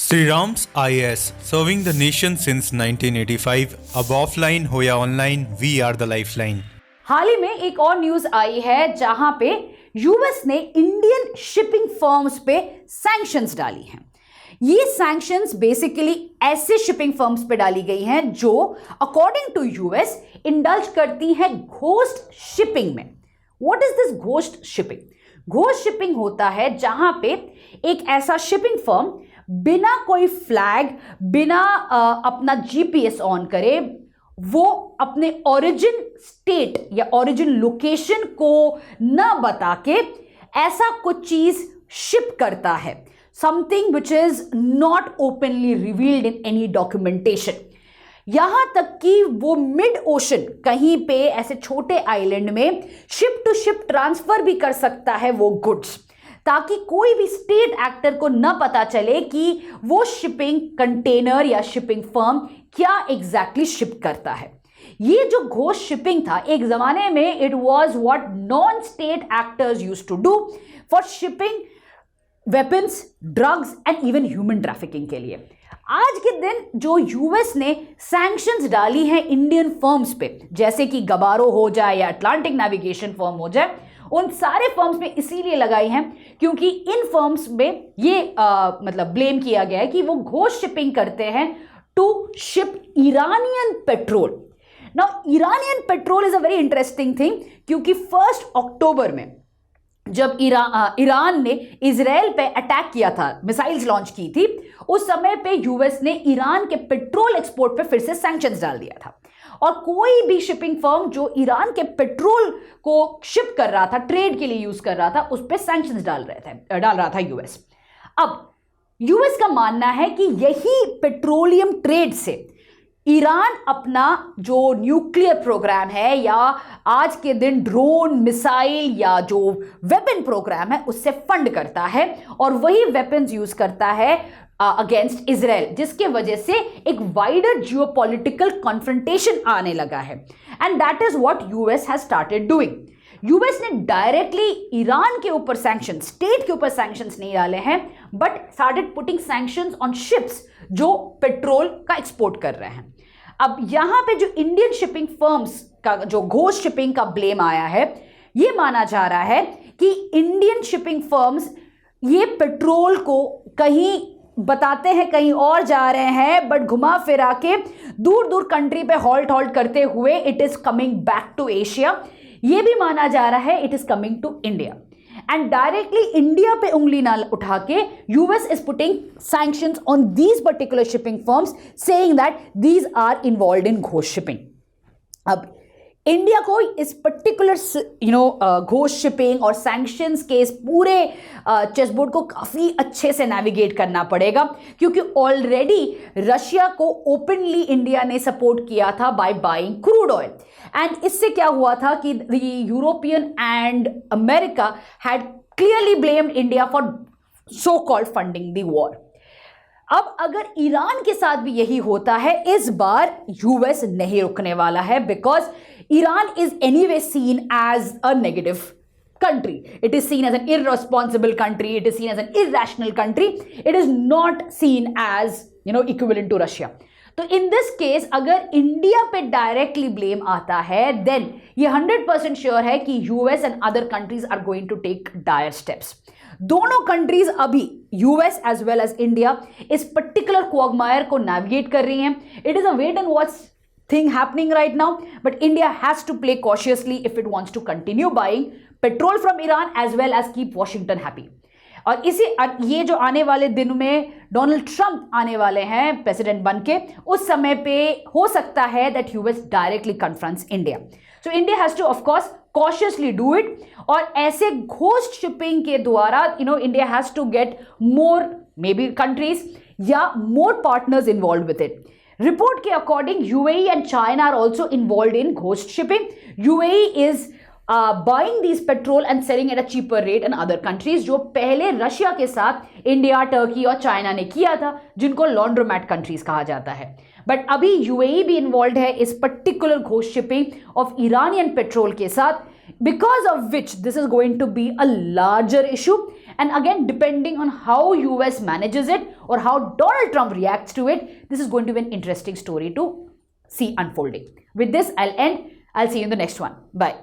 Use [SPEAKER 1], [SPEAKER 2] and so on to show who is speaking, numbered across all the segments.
[SPEAKER 1] Sri Ram's IAS, serving the nation since 1985. अब offline हो या online, we are the lifeline.
[SPEAKER 2] हाल ही में एक और न्यूज आई है जहां पे यूएस ने इंडियन शिपिंग फर्म्स पे सैंक्शंस डाली हैं। ये सैंक्शंस बेसिकली ऐसे शिपिंग फर्म्स पे डाली गई हैं जो अकॉर्डिंग टू यूएस इंडल्ज करती हैं घोस्ट शिपिंग में। What is this ghost shipping? Ghost shipping होता है जहां पे एक ऐसा शिपिंग फर्म बिना कोई फ्लैग, बिना अपना जीपीएस ऑन करे, वो अपने ओरिजिन स्टेट या ओरिजिन लोकेशन को न बता के ऐसा कुछ चीज शिप करता है, something which is not openly revealed in any documentation. यहां तक कि वो मिड ओशन कहीं पे ऐसे छोटे आइलैंड में शिप टू शिप ट्रांसफर भी कर सकता है वो गुड्स, ताकि कोई भी स्टेट एक्टर को न पता चले कि वो शिपिंग कंटेनर या शिपिंग फर्म क्या एग्जैक्टली शिप करता है। ये जो घोस्ट शिपिंग था एक जमाने में it was what non state actors used to do for shipping weapons, drugs and even human trafficking के लिए। आज के दिन जो यूएस ने सैंक्शंस डाली हैं इंडियन फर्म्स पे, जैसे कि गबारो हो जाए या अटलांटिक नेविगेशन फर्म हो जाए, उन सारे फर्म्स में इसीलिए लगाई हैं क्योंकि इन फर्म्स में ये मतलब ब्लेम किया गया है कि वो घोस्ट शिपिंग करते हैं to ship Iranian petrol. Now Iranian petrol is a very interesting thing, क्योंकि 1 अक्टूबर में जब ईरान ने इजराइल पे अटैक किया था, मिसाइल्स लॉन्च की थी, उस समय पे यूएस ने ईरान के पेट्रोल एक्सपोर्ट पे फिर से सैंक्शंस डाल दिया था और कोई भी शिपिंग फर्म जो ईरान के पेट्रोल को शिप कर रहा था, ट्रेड के लिए यूज कर रहा था, उस पे सैंक्शंस डाल रहा था यूएस। अब यूएस का मानना है कि यही पेट्रोलियम ट्रेड से ईरान अपना जो न्यूक्लियर प्रोग्राम है या आज के दिन ड्रोन, मिसाइल या जो वेपन प्रोग्राम है उससे फंड करता है और वही वेपन्स यूज करता है अगेंस्ट इजराइल, जिसके वजह से एक वाइडर जियोपॉलिटिकल कॉन्फ्रंटेशन आने लगा है। And that is what US has started doing. US ने डायरेक्टली ईरान के ऊपर सैंक्शन, स्टेट के ऊपर सैंक्शंस नहीं डाले हैं, but started putting sanctions on ships जो पेट्रोल का एक्सपोर्ट कर रहे हैं। अब यहां पे जो इंडियन शिपिंग फर्म्स का जो घोस्ट शिपिंग का ब्लेम आया है, ये माना जा रहा है कि इंडियन शिपिंग फर्म्स ये पेट्रोल को कहीं बताते हैं कहीं और जा रहे हैं, बट घुमा फिरा के दूर दूर कंट्री पे हॉल्ट करते हुए it is coming back to Asia. ये भी माना जा रहा है it is coming to India and directly India पे उंगली ना उठा के US is putting sanctions on these particular shipping firms, saying that these are involved in ghost shipping. अब इंडिया को इस पर्टिकुलर घोस्ट शिपिंग और सैंक्शंस के इस पूरे चेसबोर्ड को काफ़ी अच्छे से नेविगेट करना पड़ेगा, क्योंकि ऑलरेडी रशिया को ओपनली इंडिया ने सपोर्ट किया था by buying crude oil. And इससे क्या हुआ था कि the European and America had clearly blamed India for so called funding the war. अब अगर ईरान के साथ भी यही होता है, इस बार यूएस नहीं रुकने वाला है, because Iran is anyway seen as a negative country. It is seen as an irresponsible country. It is seen as an irrational country. It is not seen as, equivalent to Russia. तो in this case अगर India पे directly blame आता है, then ये 100% sure है कि US and other countries are going to take dire steps. दोनों countries अभी US as well as India इस पर्टिकुलर क्वागमायर को नेविगेट कर रही हैं। It is a wait and watch thing happening right now, but India has to play cautiously if it wants to continue buying petrol from Iran as well as keep Washington happy. और ये जो आने वाले दिन में Donald Trump आने वाले हैं प्रेसिडेंट बन के, उस समय पे हो सकता है that US directly confronts India. So India has to of course cautiously do it, और ऐसे घोस्ट शिपिंग के द्वारा India has to get more maybe countries या more partners involve with it. Report के according UAE and China are also involved in ghost shipping. UAE is buying these petrol and selling at a cheaper rate in other countries, जो पहले Russia के साथ India, Turkey और China ने किया था, जिनको लॉन्ड्रोमैट कंट्रीज कहा जाता है। बट अभी UAE भी इन्वॉल्व है इस particular ghost shipping of Iranian petrol के साथ, because of which this is going to be a larger issue And again, depending on how US manages it or how Donald Trump reacts to it, this is going to be an interesting story to see unfolding. With this, I'll end. I'll see you in the next one. Bye.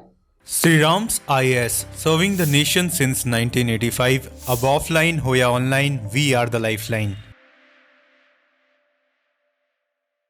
[SPEAKER 1] Sri Ram's IAS, serving the nation since 1985. Ab offline, hoya online, we are the lifeline.